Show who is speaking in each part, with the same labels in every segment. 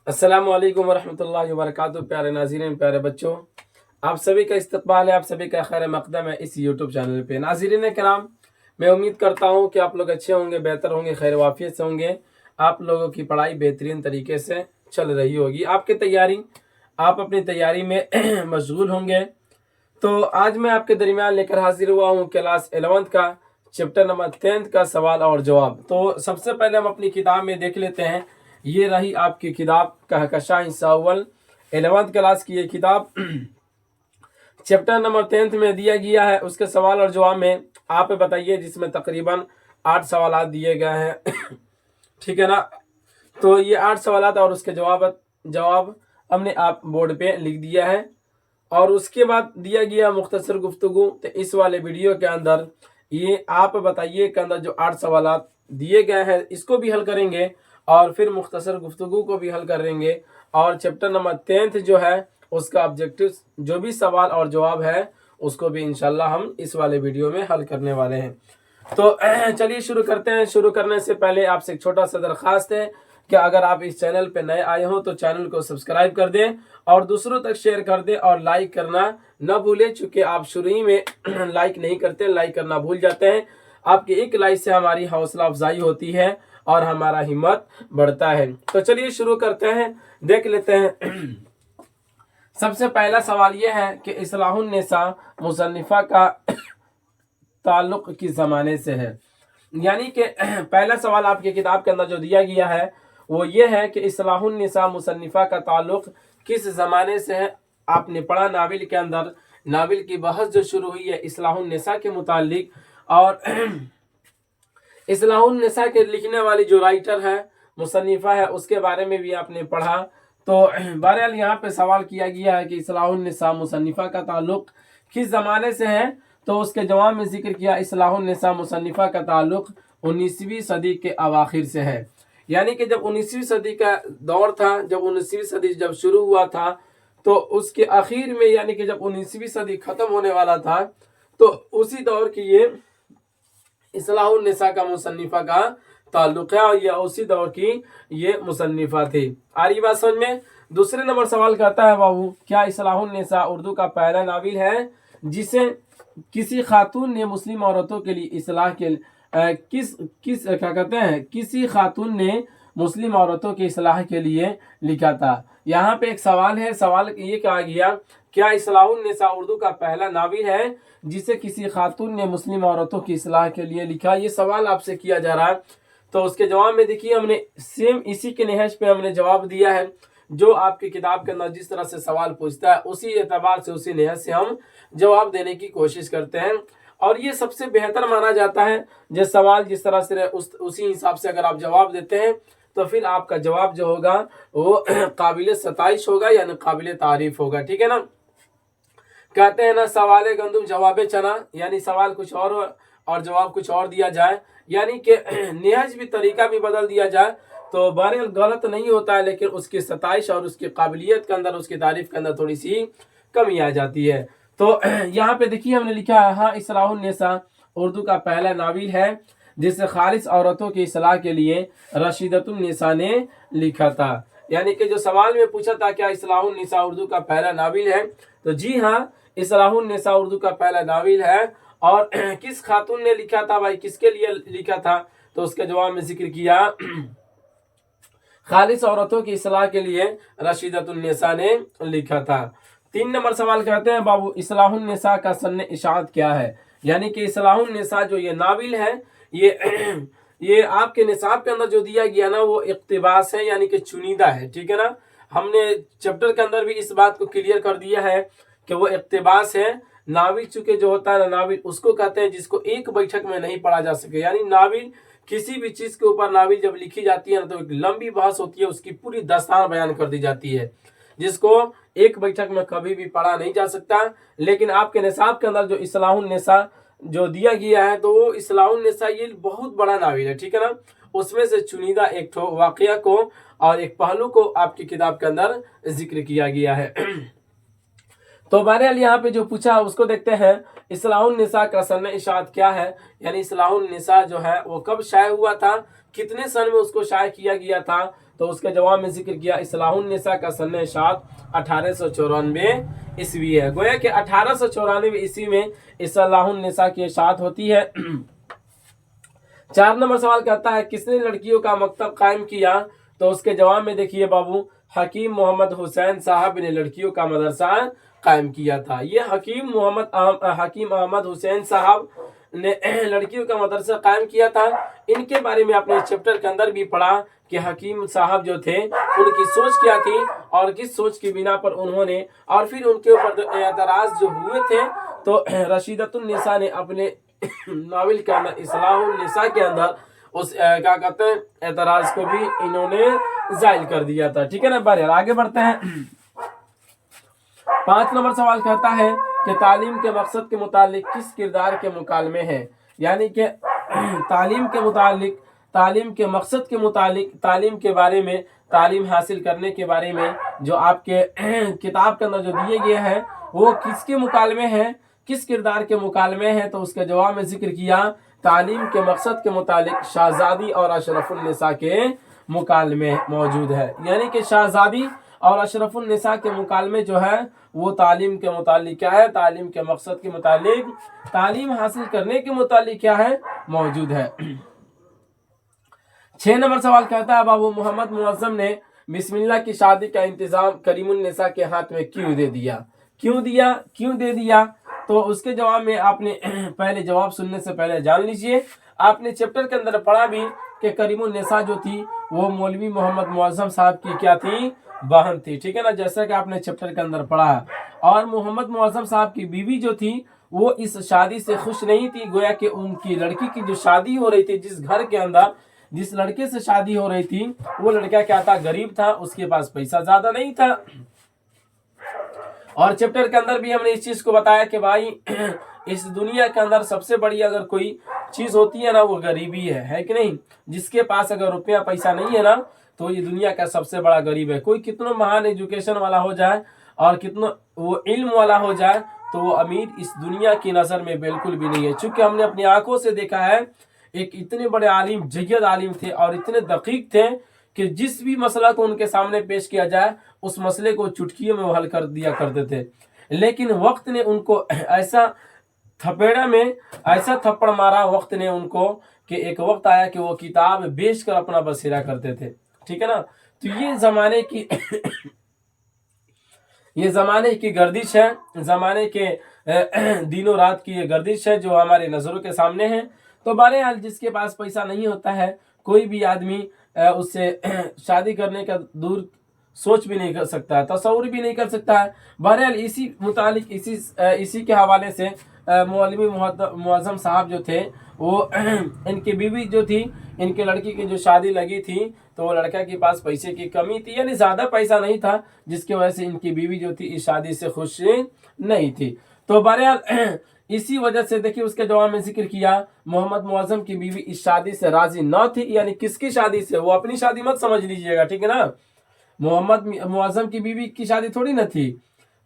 Speaker 1: अस्सलामु अलैकुम वरहमतुल्लाहि वबरकातुहू। प्यारे नाज़रीन, प्यारे बच्चों, आप सभी का इस्तकबाल है, आप सभी का खैर मकदम है इस यूट्यूब चैनल पे। नाज़रीन कराम, मैं उम्मीद करता हूँ कि आप लोग अच्छे होंगे, बेहतर होंगे, खैर वाफियत से होंगे। आप लोगों की पढ़ाई बेहतरीन तरीके से चल रही होगी। आप अपनी तैयारी में मशगूल होंगे। तो आज मैं आपके दरमियान लेकर हाजिर हुआ हूँ क्लास 11th का चैप्टर नंबर 10 का सवाल और जवाब। तो सबसे पहले हम अपनी किताब में देख लेते हैं। ये रही आपकी किताब कहकशां हिस्सा अव्वल 11th क्लास की ये किताब चैप्टर नंबर 10 में दिया गया है। उसके सवाल और जवाब में आप बताइए, जिसमें तकरीबन 8 सवाल दिए गए हैं ठीक है ना। तो ये 8 सवाल और उसके जवाब हमने आप बोर्ड पे लिख दिया है। और उसके बाद दिया गया मुख्तसर गुफ्तगू। तो इस वाले वीडियो के अंदर ये आप बताइए के अंदर जो 8 सवाल दिए गए हैं इसको भी हल करेंगे और फिर मुख्तसर गुफ्तगू को भी हल करेंगे। और चैप्टर नंबर 10 जो है उसका ऑब्जेक्टिव जो भी सवाल और जवाब है उसको भी इंशाल्लाह हम इस वाले वीडियो में हल करने वाले हैं। तो चलिए शुरू करते हैं। शुरू करने से पहले आपसे एक छोटा सा दरख्वास्त है कि अगर आप इस चैनल पे नए आए हो तो चैनल को सब्सक्राइब कर दें और दूसरों तक शेयर कर दें और लाइक करना न भूलें, चूँकि आप शुरू ही में लाइक नहीं करते, लाइक करना भूल जाते हैं। आपकी एक लाइक से हमारी हौसला अफजाई होती है और हमारा हिम्मत बढ़ता है। तो चलिए शुरू करते हैं, देख लेते हैं। सबसे पहला सवाल यह है कि इस्लाहुन निसा मुसन्निफा का ताल्लुक किस ज़माने से है। यानी कि पहला सवाल आपकी किताब के अंदर जो दिया गया है वो ये है कि इस्लाहुन निसा मुसन्निफा का ताल्लुक किस ज़माने से है। आपने पढ़ा नाविल के अंदर, नाविल की बहस जो शुरू हुई है इस्लाहुन निसा के मुतालिक, और इस्लाहुन निसा के लिखने वाली जो राइटर है, मुसन्निफा है, उसके बारे में भी आपने पढ़ा। तो बहरहाल यहाँ पे सवाल किया गया है कि इस्लाहुन निसा मुसन्निफा का ताल्लुक किस ज़माने से है। तो उसके जवाब में जिक्र किया इस्लाहुन निसा मुसन्निफा का ताल्लुक 19वीं सदी के अवाखिर से है। यानी कि जब 19वीं सदी का दौर था, जब 19वीं सदी जब शुरू हुआ था तो उसके आखिर में, यानी कि जब 19वीं सदी ख़त्म होने वाला था तो उसी दौर की ये इस्लाहुन निसा का मुसन्निफा का ताल्लुक है और यह उसी दौर की ये मुसन्निफा थी। आ रही बात समझ में। दूसरे नंबर सवाल कहता है बाबू, क्या इस्लाहुन निसा उर्दू का पहला नाविल है जिसे किसी खातून ने मुस्लिम औरतों के लिए इस्लाह के किसी खातून ने मुस्लिम औरतों की इस्लाह के लिए लिखा था। यहाँ पे एक सवाल है। सवाल ये कहा गया, क्या इस्लाहुन निसा उर्दू का पहला नाविल है जिसे किसी खातून ने मुस्लिम औरतों की इस्लाह के लिए लिखा। ये सवाल आपसे किया जा रहा है। तो उसके जवाब में देखिए हमने सेम इसी के नहज पे हमने जवाब दिया है। जो आपकी किताब के अंदर जिस तरह से सवाल पूछता है उसी एतबार से, उसी नहज से हम जवाब देने की कोशिश करते हैं और ये सबसे बेहतर माना जाता है। जो सवाल जिस तरह से उसी हिसाब से अगर आप जवाब देते हैं तो फिर आपका जवाब जो होगा वो काबिल सताइश होगा, यानी काबिल तारीफ होगा। ठीक है ना। कहते हैं ना, सवाल गंदुम जवाब चना, यानी सवाल कुछ और जवाब कुछ और दिया जाए, यानी कि नहज भी, तरीका भी बदल दिया जाए तो बहरहाल गलत नहीं होता है, लेकिन उसकी सताइश और उसकी काबिलियत के अंदर, उसकी तारीफ के अंदर थोड़ी सी कमी आ जाती है। तो यहाँ पे देखिए हमने लिखा है, हाँ इस्लाहुन निसा उर्दू का पहला नाविल है जिसे खालिस औरतों की इस्लाह के लिए रशीदतुन निसा ने लिखा था। यानी कि जो सवाल में पूछा था क्या इस्लाहुन निसा उर्दू का पहला नाविल है, तो जी हाँ इस्लाहुन निसा उर्दू का पहला नाविल है। और किस खातून ने लिखा था भाई, किसके लिए लिखा था, तो उसके जवाब में जिक्र किया खालिस औरतों की इस्लाह के लिए रशीदतुन निसा ने लिखा था। 3 नंबर सवाल कहते हैं बाबू, इस्लाहुन निसा का सन्ने इशाअत क्या है। यानी कि इस्लाहुन निसा जो ये नाविल है ये आपके निसाब के अंदर जो दिया गया ना वो इक्तिबास है, यानी कि चुनिंदा है। ठीक है ना। हमने चैप्टर के अंदर भी इस बात को क्लियर कर दिया है कि वो इक्तिबास है। नाविल चूंकि जो होता है ना, नाविल उसको कहते हैं जिसको एक बैठक में नहीं पढ़ा जा सके। यानी नाविल, किसी भी चीज के ऊपर नाविल जब लिखी जाती है ना तो एक लंबी बहस होती है, उसकी पूरी दास्तान बयान कर दी जाती है जिसको एक बैठक में कभी भी पढ़ा नहीं जा सकता। लेकिन आपके निसाब के अंदर जो इस्लाहुन निसा जो दिया गया है तो वो इस्लाहुन निसा ये बहुत बड़ा नाविल है। ठीक है ना। उसमें से चुनिंदा एक वाकया को और एक पहलू को आपकी किताब के अंदर जिक्र किया गया है। तो बहरहाल यहाँ पे जो पूछा उसको देखते हैं। इस्लाहुन निसा का सन्ने इशाअत क्या है, यानी इस्लाहुन निसा जो है वो कब शाये हुआ था, कितने सन में उसको शाये किया गया था। तो उसके जवाब में जिक्र किया इस्लाहुन्निसा का सन इशात 1894 ईस्वी है। गोया कि 1894 ईस्वी में इस्लाहुन्निसा की इशात होती है। 4 नंबर सवाल कहता है किसने लड़कियों का मकतब कायम किया, तो उसके जवाब में देखिए बाबू, हकीम मोहम्मद हुसैन साहब ने लड़कियों का मदरसा कायम किया था। ये हकीम अहमद हुसैन साहब ने लड़कियों का मदरसा कायम किया था। इनके बारे में आपने चैप्टर के अंदर भी पढ़ा कि हकीम साहब जो थे उनकी सोच क्या थी और किस सोच की बिना पर उन्होंने, और फिर उनके ऊपर एतराज जो हुए थे, तो रशीदतुन्निसा ने अपने नावल के अंदर इस्लाहुन्निसा के अंदर उस क्या कहते हैं एतराज को भी इन्होंने जायल कर दिया था। ठीक है ना। बार आगे बढ़ते हैं। 5 नंबर सवाल कहता है कि तालीम के मकसद के मुतालिक किस किरदार के मुकालमे है, यानी कि तालीम के मकसद के मुतालिक, तालीम के बारे में, तालीम हासिल करने के बारे में जो आपके किताब के अंदर जो दिए गए हैं वो किसके मुकालमे हैं, किस किरदार के मुकालमे हैं, तो उसके जवाब में जिक्र किया तालीम के मकसद के मुतालिक शहजादी और अशरफुन्निसा के मुकालमे मौजूद है। यानी कि शहजादी और अशरफुन्निसा के मुकालमे जो है वो तालीम के मुतालिक क्या है, तालीम के मकसद के मुतालिक, तालीम हासिल करने के मुतालिक क्या है, मौजूद है। 6 नंबर सवाल कहता है बाबू, मोहम्मद मुअज्जम ने बिस्मिल्लाह की शादी का इंतजाम करीमुन्निसा के हाथ में क्यों दे दिया, क्यों दे दिया, तो उसके जवाब में आपने पहले जवाब सुनने से पहले जान लीजिए, आपने चैप्टर के अंदर पढ़ा भी कि करीमुन्निसा जो थी वो मौलवी मोहम्मद मुअज्जम साहब की क्या थी, बहन थी। ठीक है ना, जैसा कि आपने चैप्टर के अंदर पढ़ा है। और मोहम्मद मुअज्जम साहब की बीवी जो थी वो इस शादी से खुश नहीं थी। गोया कि उनकी लड़की की जो शादी हो रही थी, जिस घर के अंदर जिस लड़के से शादी हो रही थी, वो लड़का क्या था, गरीब था, उसके पास पैसा ज्यादा नहीं था। और चैप्टर के अंदर भी हमने इस चीज को बताया कि भाई इस दुनिया के अंदर सबसे बड़ी अगर कोई चीज होती है ना वो गरीबी है कि नहीं। जिसके पास अगर रुपया पैसा नहीं है ना तो ये दुनिया का सबसे बड़ा गरीब है। कोई कितना महान एजुकेशन वाला हो जाए और कितना वो इल्म वाला हो जाए तो वो अमीर इस दुनिया की नजर में बिल्कुल भी नहीं है। चूंकि हमने अपनी आंखों से देखा है, एक इतने बड़े आलिम, जय्यद आलिम थे और इतने दकीक थे कि जिस भी मसला को उनके सामने पेश किया जाए उस मसले को चुटकियों में वो हल कर दिया करते थे। लेकिन वक्त ने उनको ऐसा थपेड़ा में ऐसा थप्पड़ मारा वक्त ने उनको कि एक वक्त आया कि वो किताब बेच कर अपना बसेरा करते थे। ठीक है ना। तो ये जमाने की गर्दिश है, जमाने के दिनों रात की ये गर्दिश है जो हमारे नजरों के सामने है। तो बहरहाल जिसके पास पैसा नहीं होता है कोई भी आदमी उससे शादी करने का दूर सोच भी नहीं कर सकता है, तस्वुर भी नहीं कर सकता है। बहरहाल इसी मुतालिक इसी के हवाले से मौलवी मुअज्जम साहब जो थे वो इनकी बीवी जो थी, इनके लड़की की जो शादी लगी थी तो वो लड़का के पास पैसे की कमी थी, यानी ज्यादा पैसा नहीं था, जिसकी वजह से इनकी बीवी जो थी इस शादी से खुश नहीं थी। तो बहरहाल इसी वजह से देखिए उसके जवाब में जिक्र किया मोहम्मद मुअज्जम की बीवी इस शादी से राजी न थी। यानी किसकी शादी से, वो अपनी शादी मत समझ लीजिएगा, ठीक है ना। मोहम्मद मुअज्जम की बीवी की शादी थोड़ी न थी,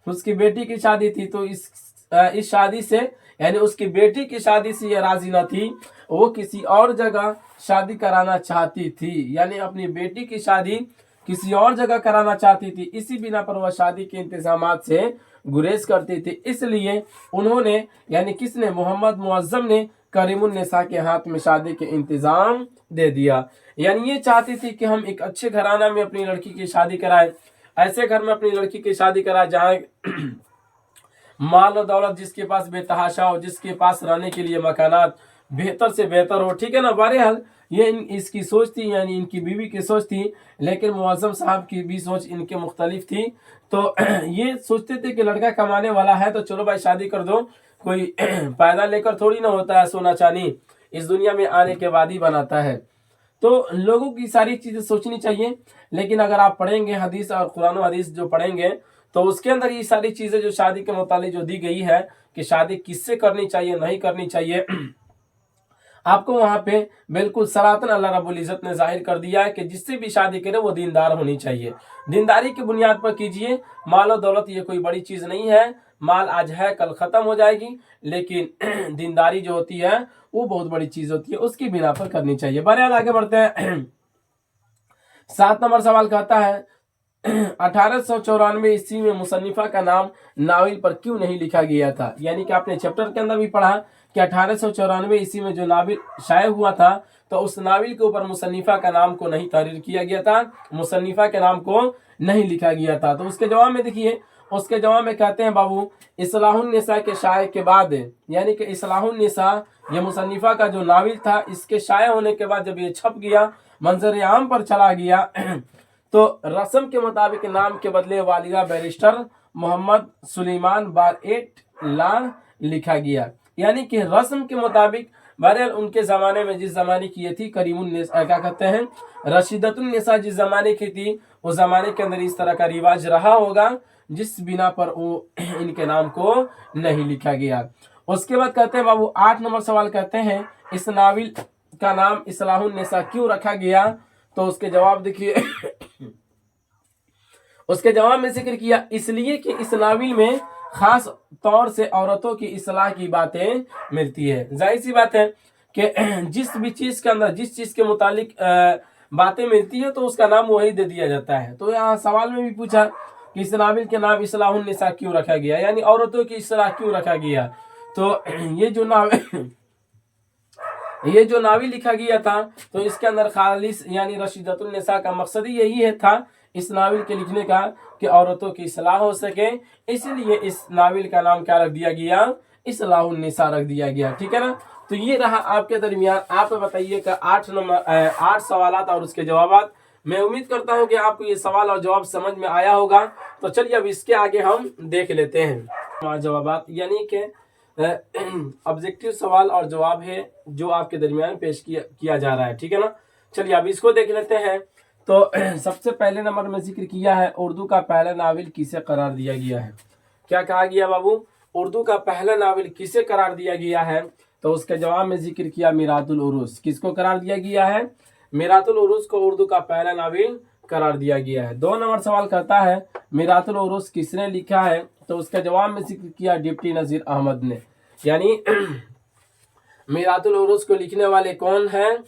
Speaker 1: उसकी बेटी की शादी थी। तो इस शादी से यानी उसकी बेटी की शादी से ये राजी न थी, वो किसी और जगह शादी कराना चाहती थी, यानी अपनी बेटी की शादी किसी और जगह कराना चाहती थी। इसी बिना पर वह शादी के इंतजामात से गुरेज करती थी। इसलिए उन्होंने यानी किसने, मोहम्मद मुअज्जम ने करीमुन्निसा के हाथ में शादी के इंतजाम दे दिया। यानी ये चाहती थी कि हम एक अच्छे घराना में अपनी लड़की की शादी कराएं, ऐसे घर में अपनी लड़की की शादी कराएं जहाँ माल और दौलत जिसके पास बेतहाशा हो, जिसके पास रहने के लिए मकानात बेहतर से बेहतर हो। ठीक है ना। बहरहाल ये इसकी सोच थी, यानी इनकी बीवी की सोच थी। लेकिन मुअज्जम साहब की भी सोच इनके मुख्तलिफ थी। तो ये सोचते थे कि लड़का कमाने वाला है तो चलो भाई शादी कर दो, कोई पैदा लेकर थोड़ी ना होता है, सोना चांदी इस दुनिया में आने के बाद ही बनाता है। तो लोगों की सारी चीजें सोचनी चाहिए। लेकिन अगर आप पढ़ेंगे हदीस और कुरान और हदीस जो पढ़ेंगे तो उसके अंदर ये सारी चीजें जो शादी के मुतालिक जो दी गई है कि शादी किससे करनी चाहिए नहीं करनी चाहिए, आपको वहां पे बिल्कुल सरातन अल्लाह रब्बुल इज्जत ने जाहिर कर दिया है कि जिससे भी शादी करे वो दीनदार होनी चाहिए। दीनदारी की बुनियाद पर कीजिए। माल और दौलत ये कोई बड़ी चीज नहीं है, माल आज है कल खत्म हो जाएगी, लेकिन दीनदारी जो होती है वो बहुत बड़ी चीज होती है, उसकी बिना पर करनी चाहिए। बहरहाल आगे बढ़ते हैं। 7 नंबर सवाल कहता है 1894 ईस्वी में मुसन्निफा का नाम नावल पर क्यों नहीं लिखा गया था। यानी कि आपने चैप्टर के अंदर भी पढ़ा कि 1894 ईस्वी में जो नावल शाये हुआ था तो उस नावल के ऊपर मुसन्निफा का नाम को नहीं तहरीर किया गया था, मुसन्निफा के नाम को नहीं लिखा गया था। तो उसके जवाब में देखिए, उसके जवाब में कहते हैं बाबू इस्लाहुन्निसा के शाये के बाद, यानी कि इस्लाहुन्निसा ये मुसन्निफा का जो नावल था इसके शाये होने के बाद जब ये छप गया, मंजर आम पर चला गया तो रस्म के मुताबिक नाम के बदले वालिदा बैरिस्टर मोहम्मद सुलेमान बार एट लान लिखा गया। यानी कि रस्म के मुताबिक बहरहाल उनके ज़माने में जिस ज़माने की ये थी करीमुन्निसा, क्या कहते हैं, रशीदतुन्निसा जिस ज़माने की थी उस ज़माने के अंदर इस तरह का रिवाज रहा होगा जिस बिना पर वो इनके नाम को नहीं लिखा गया। उसके बाद कहते हैं बाबू 8 नंबर सवाल कहते हैं इस नावल का नाम इस्लाहुन्निसा क्यों रखा गया। तो उसके जवाब देखिए उसके जवाब में जिक्र किया इसलिए कि इस नावल में खास तौर से औरतों की इस्लाह की बातें मिलती है। जाहिर सी बात है कि जिस भी चीज के अंदर जिस चीज के मुतालिक बातें मिलती है तो उसका नाम वही दे दिया जाता है। तो यहाँ सवाल में भी पूछा कि इस नावल के नाम इस्लाहुन्निसा क्यों रखा गया, यानी औरतों की इस्लाह क्यों रखा गया। तो ये जो नावल लिखा गया था तो इसके अंदर खालिस यानी रशीदतुन्निसा का मकसद ही यही है था इस नावल के लिखने का कि औरतों की इस्लाह हो सके, इसलिए इस नावल का नाम क्या रख दिया गया, इस्लाहुन्निसा रख दिया गया। ठीक है ना। तो ये रहा आपके दरमियान, आप बताइए का 8 सवालात और उसके जवाब। मैं उम्मीद करता हूँ कि आपको ये सवाल और जवाब समझ में आया होगा। तो चलिए अब इसके आगे हम देख लेते हैं जवाब, यानी कि ऑब्जेक्टिव सवाल और जवाब है जो आपके दरमियान पेश किया जा रहा है। ठीक है ना। चलिए अब इसको देख लेते हैं। तो सबसे पहले नंबर में जिक्र किया है उर्दू का पहला नावल किसे करार दिया गया है। क्या कहा गया बाबू, उर्दू का पहला नावल किसे करार दिया गया है। तो उसके जवाब में जिक्र किया मिरातुल उरूस। किसको करार दिया गया है, मिरातुल उरूस को उर्दू का पहला नावल करार दिया गया है। 2 नंबर सवाल कहता है मिरातुल उरूस किसने लिखा है। तो उसके जवाब में जिक्र किया डिप्टी नजीर अहमद ने। यानी मिरातुल उरूस को लिखने वाले कौन हैं,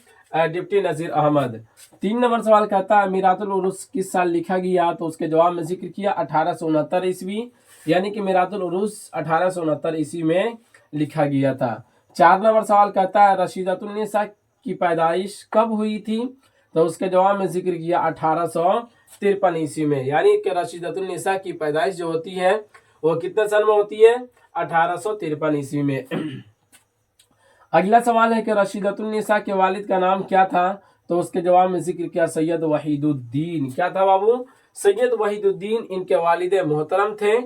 Speaker 1: डिप्टी नजीर अहमद। 3 नंबर सवाल कहता है मिरातुल उरूस किस साल लिखा गया। तो उसके जवाब में जिक्र किया 1869 ईस्वी, यानी कि मिरातुल उरूस 1869 ईस्वी में लिखा गया था। 4 नंबर सवाल कहता है रशीदतुन्निसा की पैदाइश कब हुई थी। तो उसके जवाब में जिक्र किया 1853 ईस्वी में, यानी कि रशीदतुन्निसा की पैदाइश जो होती है वो कितने साल में होती है, 1853 ईस्वी में। अगला सवाल है कि रशीदतुन्निसा के वालिद का नाम क्या था। तो उसके जवाब में जिक्र किया सैयद वहीदुद्दीन। क्या था बाबू, सैयद वहीदुद्दीन इनके वालिद मोहतरम थे।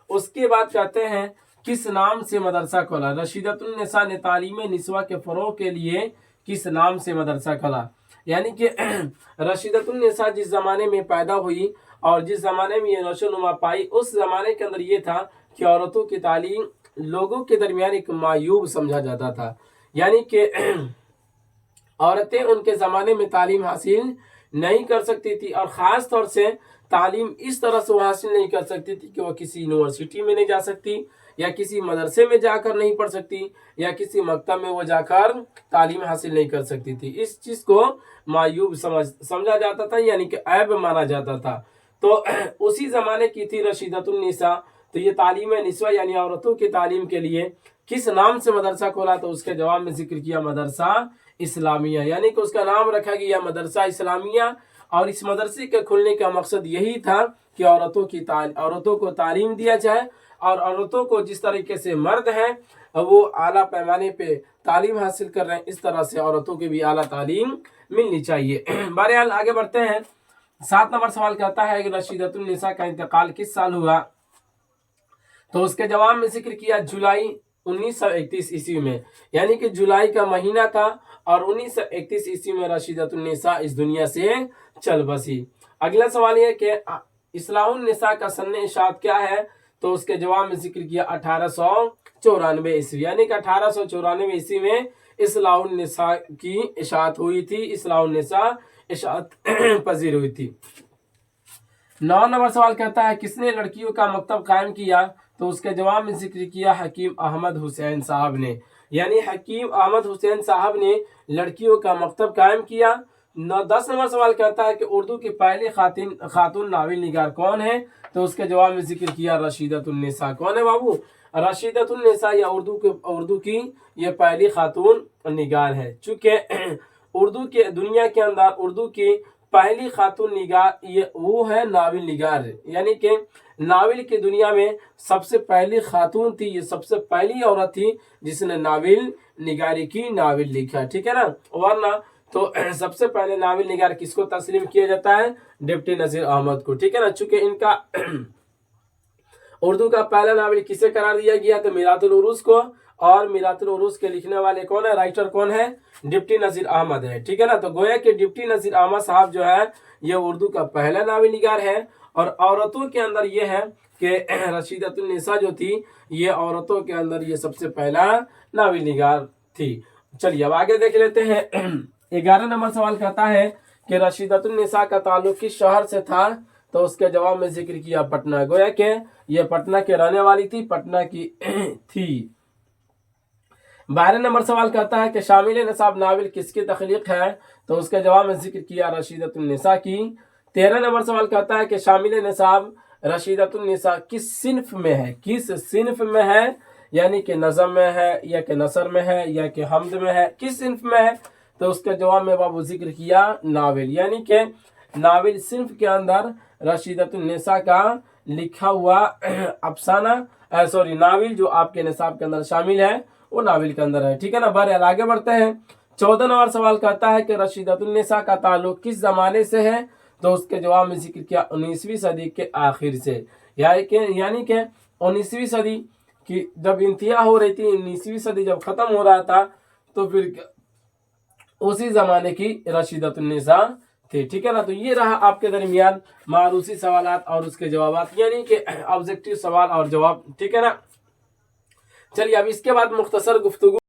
Speaker 1: उसके बाद कहते हैं किस नाम से मदरसा खोला। रशीदतुन्निसा ने तालीम निस्वा के फ़रोग़ के लिए किस नाम से मदरसा खोला। यानी कि रशीदतुन्निसा जिस ज़माने में पैदा हुई और जिस ज़माने में ये नशोनुमा पाई उस ज़माने के अंदर ये था कि औरतों की तालीम लोगों के दरमियान एक मायूब समझा जाता था। यानी कि औरतें उनके ज़माने में तालीम हासिल नहीं कर सकती थी और ख़ास तौर से तालीम इस तरह से वो हासिल नहीं कर सकती थी कि वह किसी यूनिवर्सिटी में नहीं जा सकती या किसी मदरसे में जाकर नहीं पढ़ सकती या किसी मकतब में वो जाकर तालीम हासिल नहीं कर सकती थी। इस चीज़ को मायूब समझा जाता था, यानी कि ऐब माना जाता था। तो उसी ज़माने की थी रशीदतुन्निसा। तो ये तालीम निस्वा यानी औरतों की तालीम के लिए किस नाम से मदरसा खोला। तो उसके जवाब में जिक्र किया मदरसा इस्लामिया, यानी कि उसका नाम रखा गया मदरसा इस्लामिया। और इस मदरसे के खुलने का मकसद यही था कि औरतों को तालीम दिया जाए और औरतों को जिस तरीके से मर्द हैं वो आला पैमाने पे तालीम हासिल कर रहे हैं इस तरह से औरतों की भी आला तालीम मिलनी चाहिए। बहरहाल आगे बढ़ते हैं। 7 नंबर सवाल कहता है कि रशीदतुन्निसा का इंतकाल किस साल हुआ। तो उसके जवाब में जिक्र किया जुलाई 1931 ईस्वी में, यानी कि जुलाई का महीना था और 1931 ईस्वी में रशीदतुन्निसा इस दुनिया से चल बसी। अगला सवाल यह कि इस्लाहुन्निसा का सन्ने इशात क्या है। तो उसके जवाब में जिक्र किया 1894 ईस्वी, यानी कि 1894 ईस्वी में इस्लाहुन्निसा की इशात हुई थी, इस्लाहुन्निसा इशात पजीर हुई थी। 9 नंबर सवाल कहता है किसने लड़कियों का मकतब कायम किया। तो उसके जवाब में जिक्र किया हकीम अहमद हुसैन साहब ने, यानी हकीम अहमद हुसैन साहब ने लड़कियों का मकतब कायम किया। 10 नंबर सवाल कहता है कि उर्दू की पहली खातून नावल निगार कौन है? तो उसके जवाब में जिक्र किया रशीदतुन्निसा। कौन है बाबू? रशीदतुन्निसा या उर्दू की ये पहली खातून निगार है। चूंकि उर्दू के दुनिया के अंदर उर्दू की पहली खातून निगार ये वो है नावल निगार, यानी कि नावल की दुनिया में सबसे पहली खातून थी, ये सबसे पहली औरत थी जिसने नावल निगारी की, नावल लिखा, ठीक है ना। वरना तो सबसे पहले नावल निगार किसको तस्लीम किया जाता है? डिप्टी नजीर अहमद को, ठीक है ना। चूंकि इनका उर्दू का पहला नावल किसे करार दिया गया? तो मीरातुल उरूस को, और मीरातुल उरूस के लिखने वाले कौन है? राइटर कौन है? डिप्टी नजीर अहमद है, ठीक है ना। तो गोया कि डिप्टी नजीर अहमद साहब जो है ये उर्दू का पहला नावल निगार है। और औरतों के अंदर ये है कि रशीदतुन्निसा जो थी ये औरतों के अंदर ये सबसे पहला नावल निगार थी। चलिए अब आगे देख लेते हैं। 11 नंबर सवाल कहता है कि रशीदतुन्निसा का ताल्लुक किस शहर से था? तो उसके जवाब में जिक्र किया पटना। गोया कि ये पटना के रहने वाली थी, पटना की थी। 12 नंबर सवाल कहता है कि शामिल नसाब नावल किसकी तख्लीक है? तो उसके जवाब में जिक्र किया रशीदतुन्निसा की। 13 नंबर सवाल कहता है कि शामिल नसाब रशीदतुन्निसा किस सिन्फ में है? किस सिन्फ में है? यानी कि नज़म में है या कि नसर में है या कि हमद में है, किस सिन्फ में है? तो उसके जवाब में बाबू जिक्र किया नावल, यानी कि नावल सिन्फ के अंदर रशीदतुन्निसा का लिखा हुआ अफसाना नावल जो आपके निसाब के अंदर शामिल है वो नावल के अंदर है, ठीक है ना। बहरहाल आगे बढ़ते हैं। 14 नंबर सवाल कहता है कि रशीदतुन्निसा का ताल्लुक किस जमाने से है? तो उसके जवाब में जिक्र किया 19वीं सदी के आखिर से, यानी कि 19वीं सदी की जब इंतहा हो रही थी, 19वीं सदी जब खत्म हो रहा था तो फिर उसी जमाने की रशीदतुन्निसा थे, ठीक है ना। तो ये रहा आपके दरमियान मारूसी सवालात और उसके जवाब, यानी कि ऑब्जेक्टिव सवाल और जवाब, ठीक है ना। चलिए अब इसके बाद मुख्तसर गुफ्तगू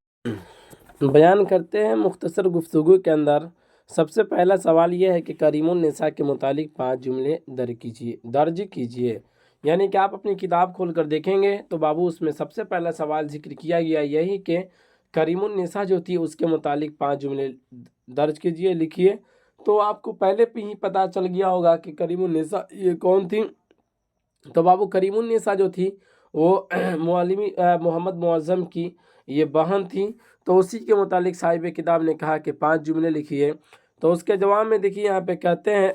Speaker 1: बयान करते हैं। मुख्तसर गुफ्तगू के अंदर सबसे पहला सवाल यह है कि करीमुन्निसा के मुतालिक 5 जुमले दर्ज कीजिए। यानी कि आप अपनी किताब खोल कर देखेंगे तो बाबू उसमें सबसे पहला सवाल जिक्र किया गया यही कि करीमुन्निसा जो थी उसके मुतालिक 5 जुमले दर्ज कीजिए, लिखिए। तो आपको पहले पे ही पता चल गया होगा कि करीमुन्निसा ये कौन थी। तो बाबू करीमुन्निसा जो थी वो मौलवी मोहम्मद मुअज़्ज़म की ये बहन थी। तो उसी के मुतालिक साहिब किताब ने कहा कि 5 जुमले लिखिए। तो उसके जवाब में देखिए यहाँ पे कहते हैं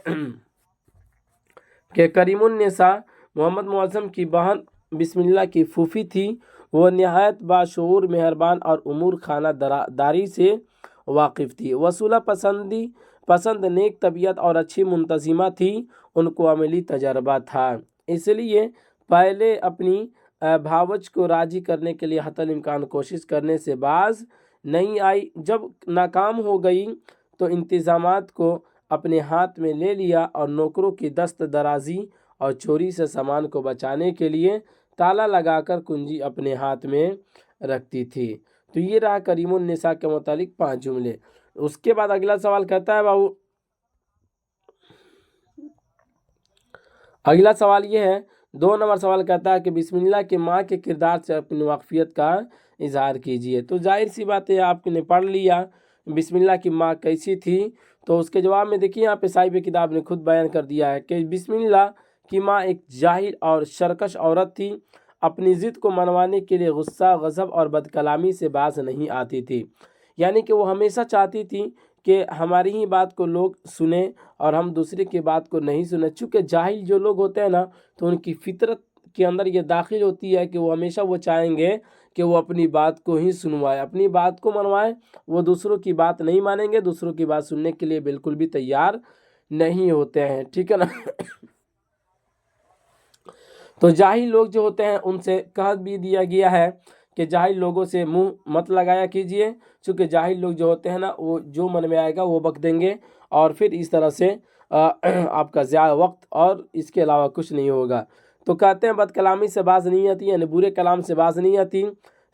Speaker 1: कि करीमुन्निसा मोहम्मद मुअज़्ज़म की बहन बिस्मिल्लाह की फूफी थी। वो नहायत बाशऊर, मेहरबान और उमूर खाना दारी से वाकिफ़ थी। वसूला पसंद, नेक तबीयत और अच्छी मुंतज़िमा थी। उनको अमली तजर्बा था, इसलिए पहले अपनी भावज को राज़ी करने के लिए हतल इम्कान कोशिश करने से बाज नहीं आई। जब नाकाम हो गई तो इंतज़ामात को अपने हाथ में ले लिया और नौकरों की दस्त दराजी और चोरी से सामान को बचाने के लिए ताला लगाकर कुंजी अपने हाथ में रखती थी। तो ये रहा करीमुन्निसा के मुतालिक 5 जुमले। उसके बाद अगला सवाल कहता है बाबू, अगला सवाल ये है 2 नंबर सवाल कहता है कि बिस्मिल्लाह की माँ के किरदार से अपनी वाकफियत का इजहार कीजिए। तो जाहिर सी बात है आपने पढ़ लिया बिस्मिल्लाह की माँ कैसी थी। तो उसके जवाब में देखिए यहाँ पे साहिब किताब ने खुद बयान कर दिया है कि बिस्मिल्लाह की माँ एक जाहिल और सरकश औरत थी। अपनी ज़िद को मनवाने के लिए गुस्सा, गज़ब और बदकलामी से बाज नहीं आती थी। यानी कि वो हमेशा चाहती थी कि हमारी ही बात को लोग सुने और हम दूसरे की बात को नहीं सुने। चूँकि जाहिल जो लोग होते हैं ना तो उनकी फितरत के अंदर ये दाखिल होती है कि वो हमेशा वो चाहेंगे कि वो अपनी बात को ही सुनवाए, अपनी बात को मनवाए। वो दूसरों की बात नहीं मानेंगे, दूसरों की बात सुनने के लिए बिल्कुल भी तैयार नहीं होते हैं, ठीक है ना। तो जाहिल लोग जो होते हैं उनसे कह भी दिया गया है कि जाहिल लोगों से मुंह मत लगाया कीजिए। चूँकि जाहिल लोग जो होते हैं ना वो जो मन में आएगा वो बक देंगे और फिर इस तरह से आपका ज़्यादा वक्त और इसके अलावा कुछ नहीं होगा। तो कहते हैं बदकलामी से बाज नहीं आती, यानी बुरे कलाम से बाज नहीं आती।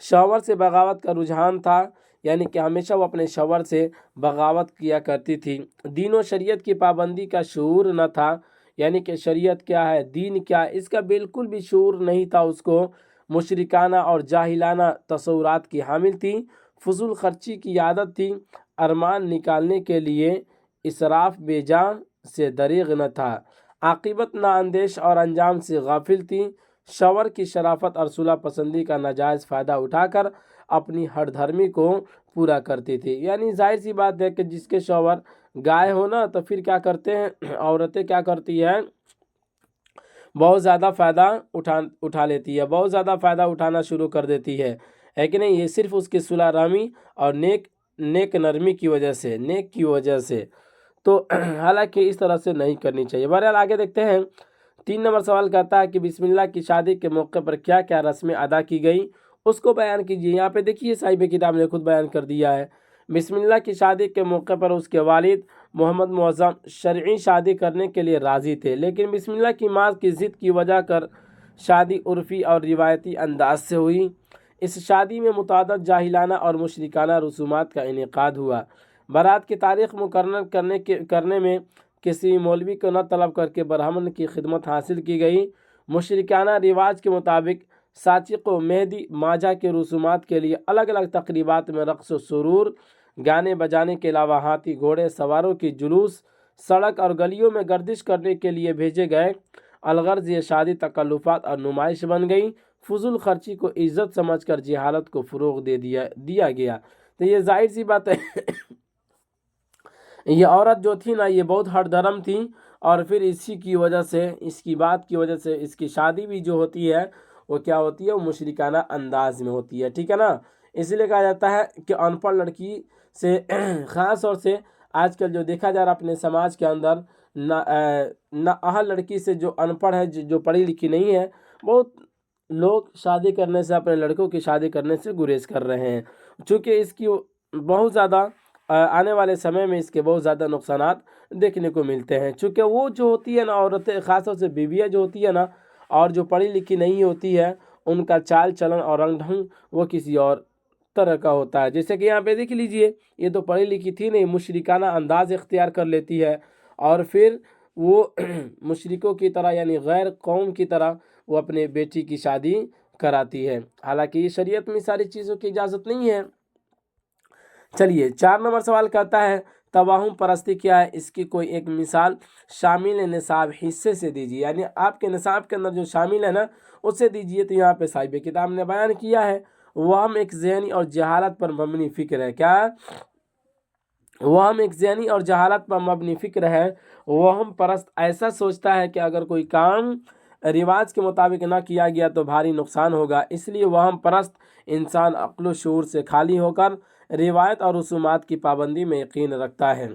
Speaker 1: शौहर से बगावत का रुझान था, यानी कि हमेशा वो अपने शौहर से बगावत किया करती थी। दीन व शरीयत की पाबंदी का शऊर न था, यानी कि शरीयत क्या है, दीन क्या है, इसका बिल्कुल भी शऊर नहीं था उसको। मुशरिकाना और जाहिलाना तसव्वुरात की हामिल थी। फजूल खर्ची की आदत थी। अरमान निकालने के लिए इसराफ बेजा से दरीग न था, आक़िबत नाअंदेश और अंजाम से गाफिल थी। शौहर की शराफत और सुलह पसंदी का नाजायज़ फ़ायदा उठाकर अपनी हरधर्मी को पूरा करती थी। यानी जाहिर सी बात है कि जिसके शौहर गाय हो ना, तो फिर क्या करते हैं औरतें, क्या करती हैं, बहुत ज़्यादा फ़ायदा उठा लेती है, बहुत ज़्यादा फ़ायदा उठाना शुरू कर देती है कि नहीं। ये सिर्फ उसकी सुलह रहमी और नेक नरमी की वजह से, नेक की वजह से। तो हालांकि इस तरह से नहीं करनी चाहिए। बहरहाल आगे देखते हैं। 3 नंबर सवाल कहता है कि बिस्मिल्लाह की शादी के मौके पर क्या क्या रस्में अदा की गई, उसको बयान कीजिए। यहाँ पे देखिए साहिब किताब ने खुद बयान कर दिया है। बिस्मिल्लाह की शादी के मौके पर उसके वालिद मोहम्मद मुअज़्ज़म शरई शादी करने के लिए राज़ी थे, लेकिन बिस्मिल्लाह की माँ की ज़िद की वजह कर शादी उर्फ़ी और रिवायती अंदाज से हुई। इस शादी में मुतादद जाहिलाना और मुशरिकाना रसूमात का इनेकाद हुआ। बारात की तारीख़ मुकर्रर करने में किसी मौलवी को न तलब करके ब्राह्मण की खिदमत हासिल की गई। मुशरिकाना रिवाज के मुताबिक साचिक व मेहदी माजा के रसूमात के लिए अलग अलग तकरीबात में रक़्स व सुरूर, गाने बजाने के अलावा हाथी घोड़े सवारों की जुलूस सड़क और गलियों में गर्दिश करने के लिए भेजे गए। अलगर्ज ये शादी तकल्लुफ़ात और नुमाइश बन गई। फजूल खर्ची को इज़्ज़त समझकर जहालत को फ़रोग़ दे दिया गया। तो ये जाहिर सी बात है ये औरत जो थी ना, ये बहुत हरधर्म थी, और फिर इसी की वजह से, इसकी बात की वजह से इसकी शादी भी जो होती है वो क्या होती है, वो मुशरिकाना अंदाज में होती है, ठीक है ना। इसलिए कहा जाता है कि अनपढ़ लड़की से ख़ास तौर से आजकल जो देखा जा रहा अपने समाज के अंदर, ना अहल लड़की से जो अनपढ़ है, जो पढ़ी लिखी नहीं है, बहुत लोग शादी करने से, अपने लड़कों की शादी करने से गुरेज कर रहे हैं, चूँकि इसकी बहुत ज़्यादा आने वाले समय में इसके बहुत ज़्यादा नुकसानात देखने को मिलते हैं। चूँकि वो जो होती है ना औरतें, ख़ासतौर से बीवियाँ जो होती है ना, और जो पढ़ी लिखी नहीं होती है, उनका चाल चलन और रंग ढंग वो किसी और तरह का होता है। जैसे कि यहाँ पे देख लीजिए, ये तो पढ़ी लिखी थी नहीं, मुशरिकाना अंदाज इख्तियार कर लेती है, और फिर वो मुशरिकों की तरह, यानी गैर कौम की तरह वो अपने बेटी की शादी कराती है। हालांकि ये शरीयत में सारी चीज़ों की इजाज़त नहीं है। चलिए 4 नंबर सवाल कहता है तवाहुम परस्ती क्या है, इसकी कोई एक मिसाल शामिल निसाब हिस्से से दीजिए। यानी आपके निसाब के अंदर जो शामिल है ना, उससे दीजिए। तो यहाँ पे साहिब किताब ने बयान किया है, वहम एक ज़हनी और जहालत पर मबनी फ़िक्र है। क्या वहम एक ज़हनी और जहालत पर मबनी फ़िक्र है। वहम परस्त ऐसा सोचता है कि अगर कोई काम रिवाज के मुताबिक ना किया गया तो भारी नुकसान होगा, इसलिए वहम परस्त इंसान अक्ल व शऊर से खाली होकर रिवायत और रसूमात की पाबंदी में यकीन रखता है।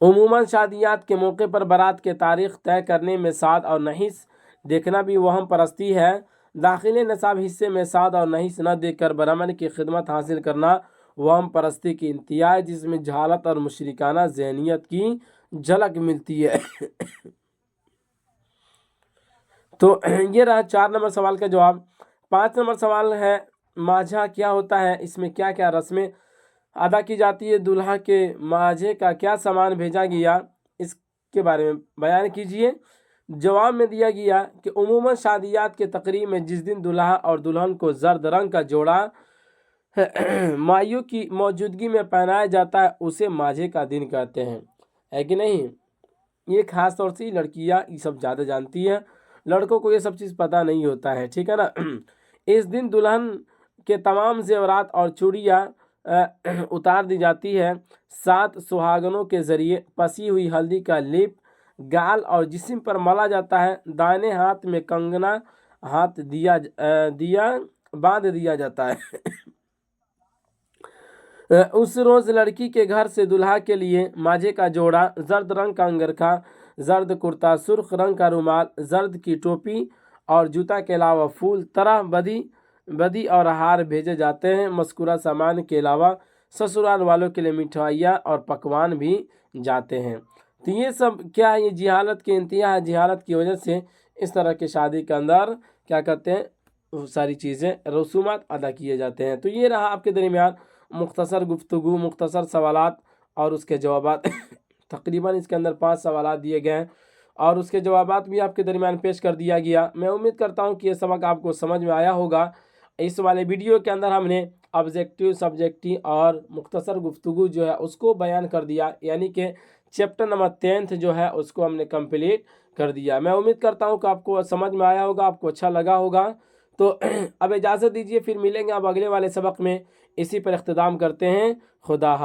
Speaker 1: उमूमन शादियात के मौके पर बारात के तारीख़ तय करने में साद और नहीस देखना भी वहम परस्ती है। दाखिले नसाब हिस्से में साद और नहीस न देखकर ब्राह्मण की खिदमत हासिल करना वहम परस्ती की इंतहा है, जिसमें जहालत और मुशरिकाना ज़हनियत की झलक मिलती है। तो ये रहा 4 नंबर सवाल का जवाब। 5 नंबर सवाल है माझा क्या होता है, इसमें क्या क्या रस्में अदा की जाती है, दूल्हा के माझे का क्या सामान भेजा गया, इसके बारे में बयान कीजिए। जवाब में दिया गया कि उमूमन शादियात के तकरीब में जिस दिन दूल्हा और दुल्हन को जर्द रंग का जोड़ा मायू की मौजूदगी में पहनाया जाता है, उसे माझे का दिन कहते हैं, है कि नहीं। ये खास तौर से लड़कियाँ ये सब ज़्यादा जानती हैं, लड़कों को ये सब चीज़ पता नहीं होता है, ठीक है ना। इस दिन दुल्हन के तमाम जेवरात और चूड़ियाँ उतार दी जाती है। 7 सुहागनों के ज़रिए पसी हुई हल्दी का लेप गाल और जिस्म पर मला जाता है। दाहिने हाथ में कंगना हाथ दिया बांध दिया जाता है। उस रोज़ लड़की के घर से दुल्हा के लिए माझे का जोड़ा, जर्द रंग का अंगरखा, जर्द कुर्ता, सुर्ख रंग का रुमाल, जर्द की टोपी और जूता के अलावा फूल, तरह बदी और हार भेजे जाते हैं। मज़कूरा सामान के अलावा ससुराल वालों के लिए मिठाइयाँ और पकवान भी जाते हैं। तो ये सब क्या है, ये जिहालत की इंतहा है। जिहालत की वजह से इस तरह की शादी के अंदर क्या कहते हैं, वो सारी चीज़ें रसूमात अदा किए जाते हैं। तो ये रहा आपके दरमियान मुख्तसर गुफ्तगू, मुख्तसर सवालात और उसके जवाबात। तकरीबन इसके अंदर 5 सवालात दिए गए हैं और उसके जवाबात भी आपके दरमियान पेश कर दिया गया। मैं उम्मीद करता हूँ कि ये सबक आपको समझ में आया होगा। इस वाले वीडियो के अंदर हमने ऑब्जेक्टिव, सब्जेक्टिव और मुख्तसर गुफ्तगू जो है उसको बयान कर दिया, यानी कि चैप्टर नंबर 10 जो है उसको हमने कंप्लीट कर दिया। मैं उम्मीद करता हूँ कि आपको समझ में आया होगा, आपको अच्छा लगा होगा। तो अब इजाज़त दीजिए, फिर मिलेंगे अब अगले वाले सबक में। इसी पर इख्तिताम करते हैं। खुदा